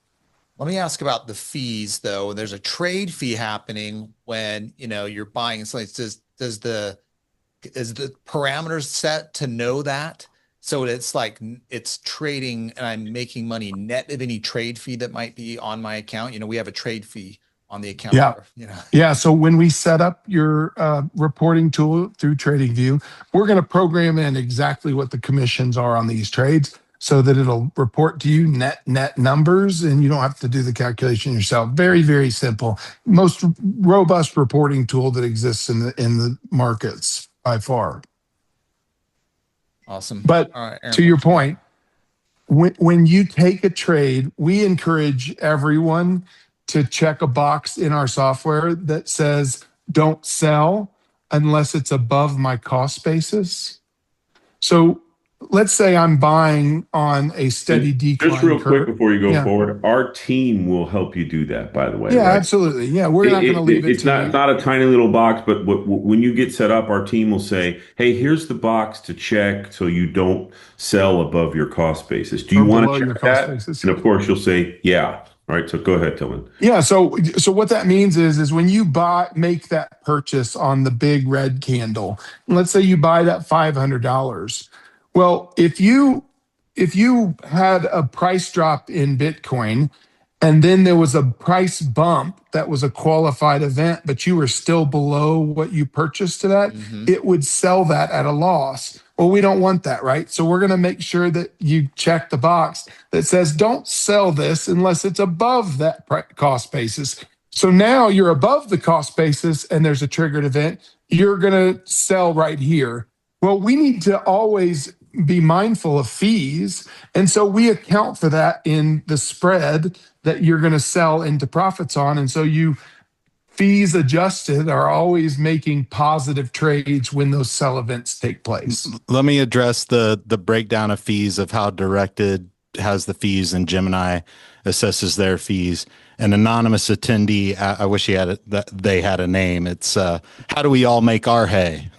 Let me ask about the fees, though. There's a trade fee happening when you're buying. So is the parameters set to know that? So it's like it's trading and I'm making money net of any trade fee that might be on my account. We have a trade fee on the account. Yeah. So when we set up your reporting tool through TradingView, we're going to program in exactly what the commissions are on these trades so that it'll report to you net numbers, and you don't have to do the calculation yourself. Very, very simple. Most robust reporting tool that exists in the markets by far. Awesome. But all right, Aaron, to your point, when you take a trade, we encourage everyone to check a box in our software that says, don't sell unless it's above my cost basis. So let's say I'm buying on a steady Just decline real quick curve. before you go Yeah. forward, our team will help you do that, by the way, Yeah, right? absolutely. Yeah, we're not going to leave it It's to not you. a tiny little box, but when you get set up, our team will say, "Hey, here's the box to check so you don't sell above your cost basis. Do you Or want below to your check cost that?" basis. And of course, you'll say, "Yeah." All right, so go ahead, Tillman. Yeah, so what that means is when you make that purchase on the big red candle, let's say you buy that $500. Well, if you had a price drop in Bitcoin and then there was a price bump that was a qualified event, but you were still below what you purchased to that, Mm-hmm. it would sell that at a loss. Well, we don't want that, right? So we're going to make sure that you check the box that says don't sell this unless it's above that cost basis. So now you're above the cost basis and there's a triggered event. You're going to sell right here. Well, we need to always be mindful of fees. And so we account for that in the spread that you're going to sell into profits on. And so you fees adjusted are always making positive trades when those sell events take place. Let me address the breakdown of fees of how Directed has the fees and Gemini assesses their fees. An anonymous attendee, I wish he had that they had a name. It's how do we all make our hay?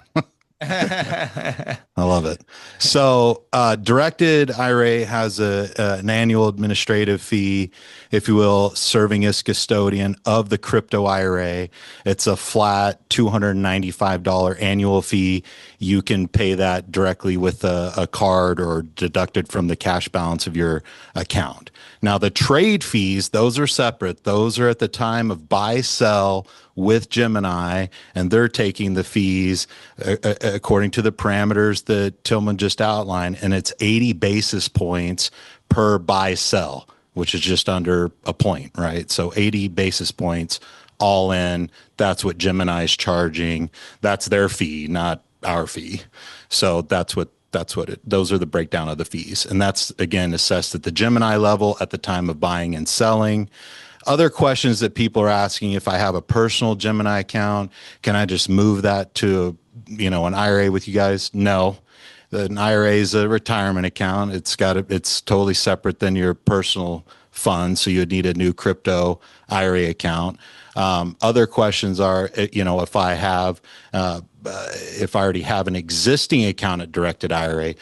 I love it. So, Directed IRA has an annual administrative fee, if you will, serving as custodian of the crypto IRA. It's a flat $295 annual fee. You can pay that directly with a card or deducted from the cash balance of your account. Now, the trade fees, those are separate. Those are at the time of buy, sell with Gemini, and they're taking the fees according to the parameters that Tillman just outlined, and it's 80 basis points per buy sell, which is just under a point, right? So 80 basis points all in. That's what Gemini is charging. That's their fee, not our fee. So those are the breakdown of the fees. And that's again assessed at the Gemini level at the time of buying and selling. Other questions that people are asking: if I have a personal Gemini account, can I just move that to, an IRA with you guys? No. An IRA is a retirement account. It's totally separate than your personal fund. So you'd need a new crypto IRA account. Other questions are, if I already have an existing account at Directed IRA,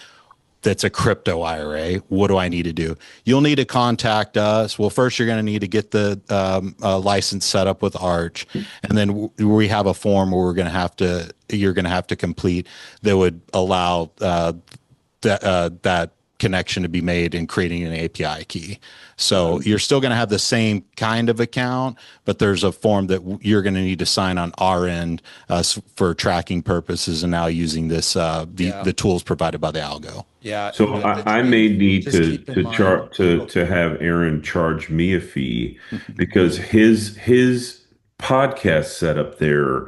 that's a crypto IRA. What do I need to do? You'll need to contact us. Well, first you're going to need to get the license set up with Arch, and then we have a form where you're going to have to complete that would allow that connection to be made in creating an API key. So you're still going to have the same kind of account, but there's a form that you're going to need to sign on our end for tracking purposes, and now using this the tools provided by the algo. Yeah. So I may need just to keep in mind- chart to have Aaron charge me a fee because his podcast setup there.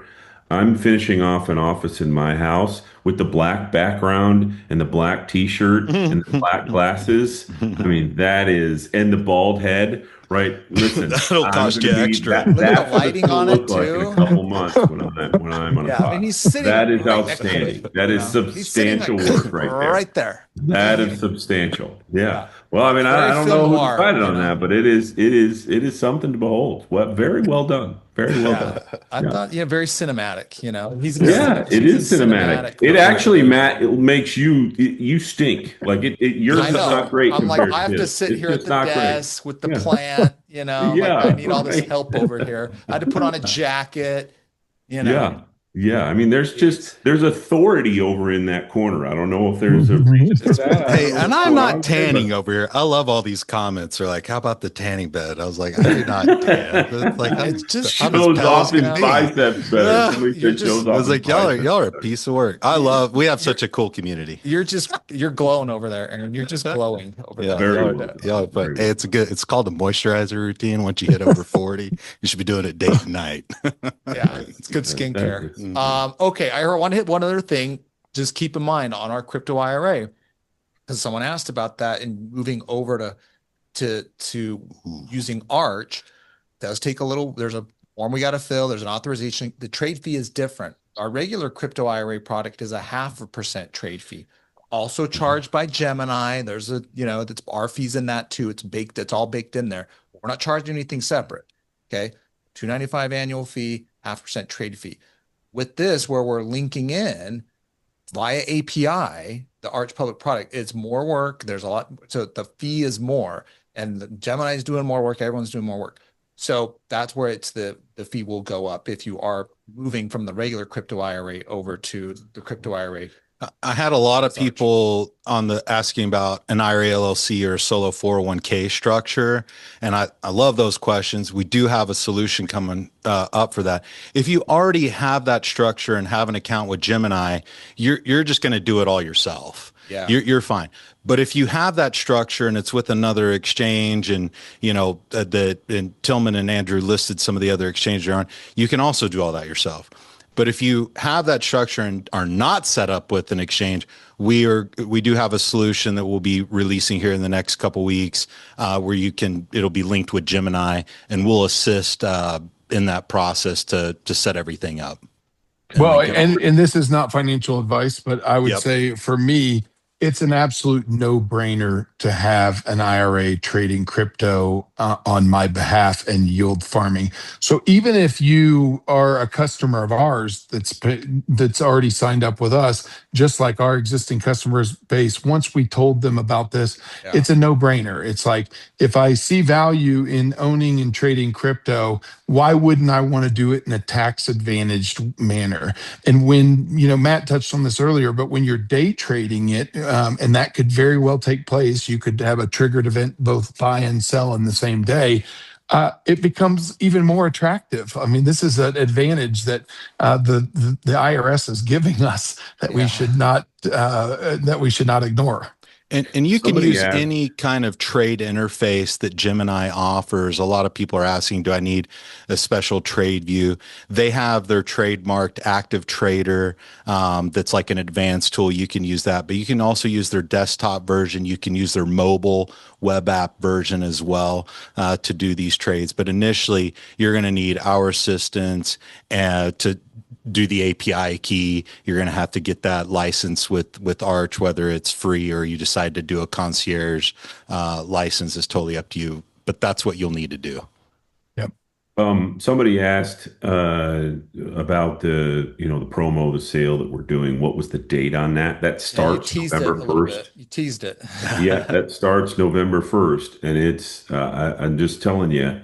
I'm finishing off an office in my house with the black background and the black t-shirt and the black glasses. I mean, and the bald head, right? Listen, That'll cost you extra. Look at That's the lighting what on it's it, gonna look like in too. a couple months when I'm on a Yeah, pod. I mean, he's sitting That is right next to outstanding. me, That is He's sitting substantial work right there. right there. That is substantial. Yeah. Well, I mean, Very I don't film know who noir, decided on that, but it is something to behold. Well, very well done. Very well done. I thought, very cinematic, He's Yeah, it is cinematic. It actually, Matt, it makes you stink. Like yours I is know. not great I'm like, compared I have to to his. sit It's here at just the not great. desk with the Yeah. plant, Yeah, I need all this right. help over here. I had to put on a jacket, Yeah. Yeah. I mean, there's authority over in that corner. I don't know if there's a reason for that. Hey, and I'm not tanning over here. I love all these comments. They're like, "How about the tanning bed?" I was like, "I do not tan." It's like, It just shows off his biceps better. Somebody You're said just- shows I off was his like, y'all biceps are a better. piece of work. We have such a cool community. you're glowing over there, Aaron. You're just glowing over Yeah, there. Very y'all well are- y'all are fun. Very Hey, it's called a moisturizer routine. Once you hit over 40, you should be doing it day and night. Yeah, it's good skincare. Okay, I want to hit one other thing. Just keep in mind on our crypto IRA, because someone asked about that and moving over to using Arch does take a little. There's a form we got to fill. There's an authorization. The trade fee is different. Our regular crypto IRA product is a 0.5% trade fee. also charged by Gemini. There's a, that's our fees in that too. It's all baked in there. We're not charging anything separate. Okay. 295 annual fee, 0.5% trade fee. With this, where we're linking in via API, the Arch public product, it's more work. There's a lot. So the fee is more, and the Gemini is doing more work. Everyone's doing more work. So that's where the fee will go up if you are moving from the regular crypto IRA over to the crypto IRA. I had a lot of That's Arch. people on the asking about an IRA LLC or a solo 401k structure. And I love those questions. We do have a solution coming up for that. If you already have that structure and have an account with Gemini, you're just going to do it all yourself. Yeah. You're fine. But if you have that structure and it's with another exchange, and and Tillman and Andrew listed some of the other exchanges you're on, you can also do all that yourself. But if you have that structure and are not set up with an exchange, we do have a solution that we'll be releasing here in the next couple weeks, where it'll be linked with Gemini, and we'll assist in that process to set everything up. Well, and this is not financial advice, but I would Yep. say for me, it's an absolute no-brainer to have an IRA trading crypto on my behalf and yield farming. So even if you are a customer of ours that's already signed up with us, just like our existing customers base, once we told them about this, it's a no-brainer. It's like, if I see value in owning and trading crypto, why wouldn't I want to do it in a tax-advantaged manner? And when, Matt touched on this earlier, but when you're day trading it, and that could very well take place, you could have a triggered event, both buy and sell in the same day. It becomes even more attractive. I mean, this is an advantage that the IRS is giving us that we should not ignore. And you can Somebody use asked- any kind of trade interface that Gemini offers. A lot of people are asking, do I need a special trade view? They have their trademarked Active Trader, that's like an advanced tool. You can use that, but you can also use their desktop version. You can use their mobile web app version as well to do these trades. But initially, you're going to need our assistance to do the API key. You're going to have to get that license with Arch, whether it's free or you decide to do a concierge license is totally up to you. But that's what you'll need to do. Yep. Somebody asked about the promo, the sale that we're doing. What was the date on that? That starts November 1st. You teased it. Yeah, that starts November 1st, and it's I'm just telling you.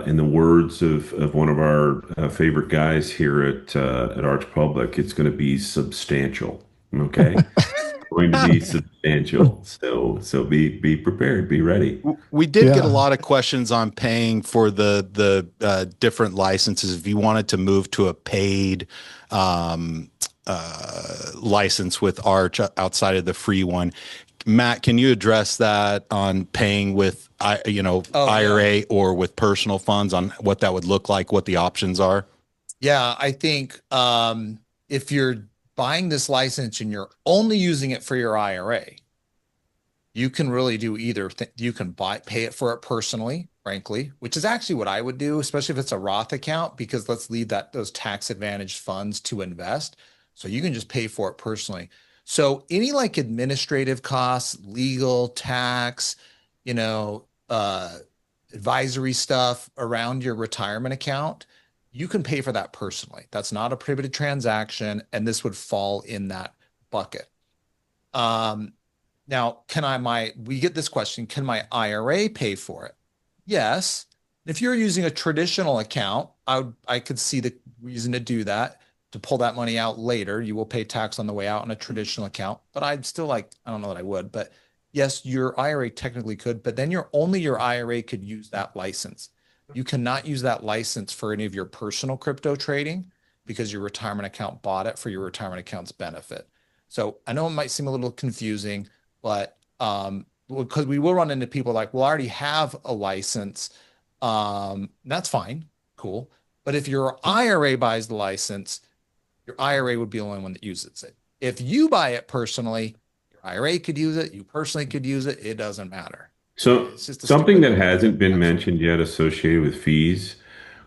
In the words of one of our favorite guys here at Arch Public, it's going to be substantial. Okay, going to be substantial. So be prepared, be ready. We did get a lot of questions on paying for the different licenses. If you wanted to move to a paid license with Arch outside of the free one. Matt, can you address that on paying with IRA or with personal funds, on what that would look like, what the options are? Yeah, I think if you're buying this license and you're only using it for your IRA, you can really do either. You can pay it for it personally, frankly, which is actually what I would do, especially if it's a Roth account, because let's leave those tax advantaged funds to invest. So you can just pay for it personally. So any like administrative costs, legal, tax, advisory stuff around your retirement account, you can pay for that personally. That's not a prohibited transaction, and this would fall in that bucket. Now, we get this question, can my IRA pay for it? Yes. If you're using a traditional account, I could see the reason to do that. To pull that money out later, you will pay tax on the way out on a traditional account. But I'd still I don't know that I would, but yes, your IRA technically could, but then your IRA could use that license. You cannot use that license for any of your personal crypto trading because your retirement account bought it for your retirement account's benefit. So I know it might seem a little confusing, but because we will run into people like, well, I already have a license. That's fine, cool. But if your IRA buys the license, your IRA would be the only one that uses it. If you buy it personally, your IRA could use it, you personally could use it, it doesn't matter. So It's just something that hasn't been mentioned yet associated with fees,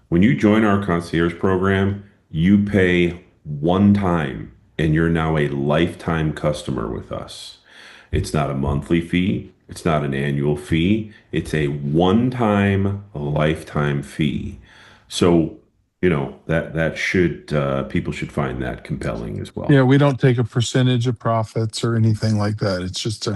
when you join our concierge program, you pay one time and you're now a lifetime customer with us. It's not a monthly fee. It's not an annual fee. It's a one-time lifetime fee. So, that should people should find that compelling as well. Yeah, we don't take a percentage of profits or anything like that. It's just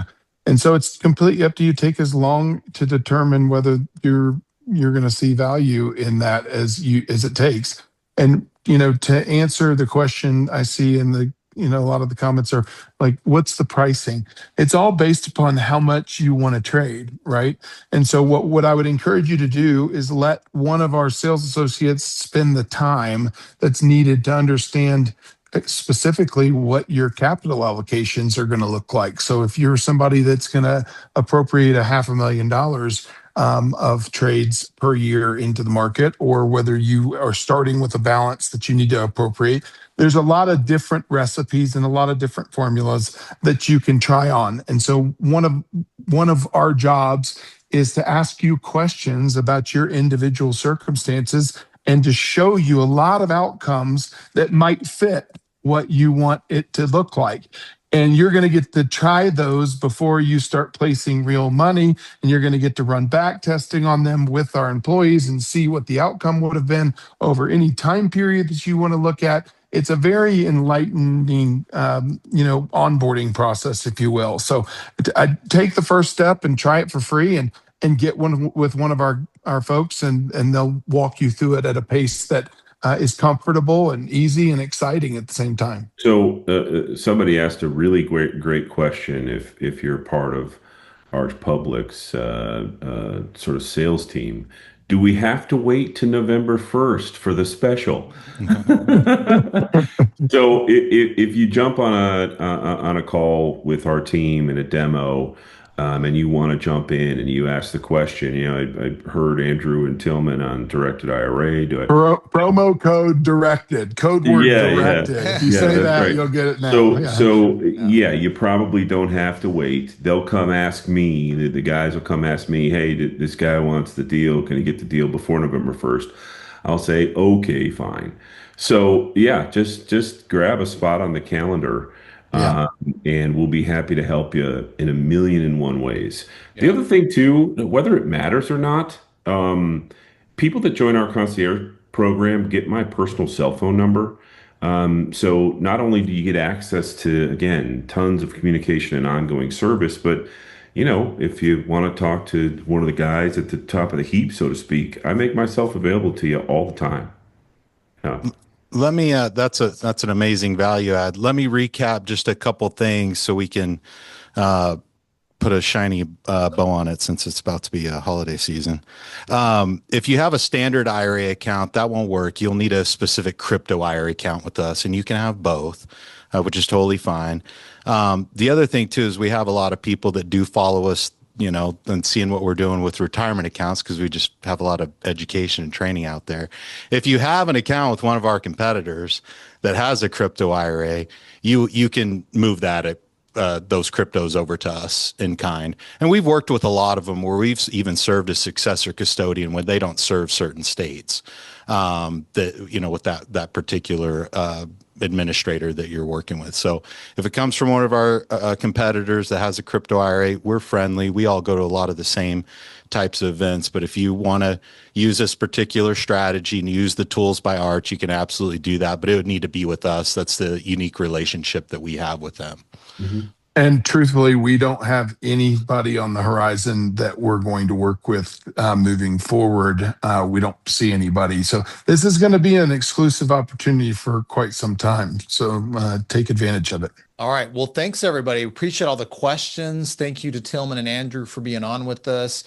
and so it's completely up to you. Take as long to determine whether you're going to see value in that as it takes. And to answer the question I see in the a lot of the comments are like, what's the pricing? It's all based upon how much you want to trade, right? And so what I would encourage you to do is let one of our sales associates spend the time that's needed to understand specifically what your capital allocations are going to look like. So if you're somebody that's going to appropriate $500,000 of trades per year into the market, or whether you are starting with a balance that you need to appropriate, there's a lot of different recipes and a lot of different formulas that you can try on. And so one of our jobs is to ask you questions about your individual circumstances and to show you a lot of outcomes that might fit what you want it to look like. And you're going to get to try those before you start placing real money. And you're going to get to run back testing on them with our employees and see what the outcome would have been over any time period that you want to look at. It's a very enlightening, onboarding process, if you will. So I take the first step and try it for free and get one with one of our folks, and they'll walk you through it at a pace that is comfortable and easy and exciting at the same time. So somebody asked a really great question. If you're part of Arch Public's sort of sales team, do we have to wait to November 1st for the special? So if you jump on a call with our team in a demo, and you want to jump in and you ask the question, I heard Andrew and Tillman on Directed IRA. Promo code directed, code word directed. If you say that, right, you'll get it now. So you probably don't have to wait. They'll come ask me, the guys will come ask me, hey, this guy wants the deal. Can he get the deal before November 1st? I'll say, okay, fine. So just grab a spot on the calendar. And we'll be happy to help you in a million and one ways. The other thing too, whether it matters or not, people that join our concierge program get my personal cell phone number. So not only do you get access to, again, tons of communication and ongoing service, but if you want to talk to one of the guys at the top of the heap, so to speak, I make myself available to you all the time. Let me that's an amazing value add. Let me recap just a couple things so we can put a shiny bow on it, since it's about to be a holiday season. If you have a standard IRA account, that won't work. You'll need a specific crypto IRA account with us, and you can have both, which is totally fine. The other thing too is we have a lot of people that do follow us, and seeing what we're doing with retirement accounts, because we just have a lot of education and training out there. If you have an account with one of our competitors that has a crypto IRA, you can move that those cryptos over to us in kind. And we've worked with a lot of them where we've even served as successor custodian when they don't serve certain states, with that particular administrator that you're working with. So if it comes from one of our competitors that has a crypto IRA, we're friendly. We all go to a lot of the same types of events. But if you want to use this particular strategy and use the tools by Arch, you can absolutely do that. But it would need to be with us. That's the unique relationship that we have with them. Mm-hmm. And truthfully, we don't have anybody on the horizon that we're going to work with moving forward. We don't see anybody. So this is going to be an exclusive opportunity for quite some time. So take advantage of it. All right. Well, thanks, everybody. Appreciate all the questions. Thank you to Tillman and Andrew for being on with us.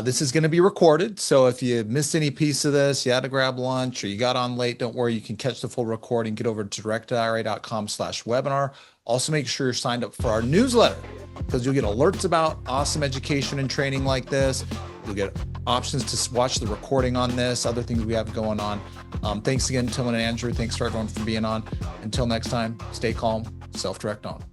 This is going to be recorded. So if you missed any piece of this, you had to grab lunch, or you got on late, don't worry. You can catch the full recording. Get over to directedira.com/webinar. Also, make sure you're signed up for our newsletter, because you'll get alerts about awesome education and training like this. You'll get options to watch the recording on this, other things we have going on. Thanks again, Tillman and Andrew. Thanks for everyone for being on. Until next time, stay calm, self-direct on.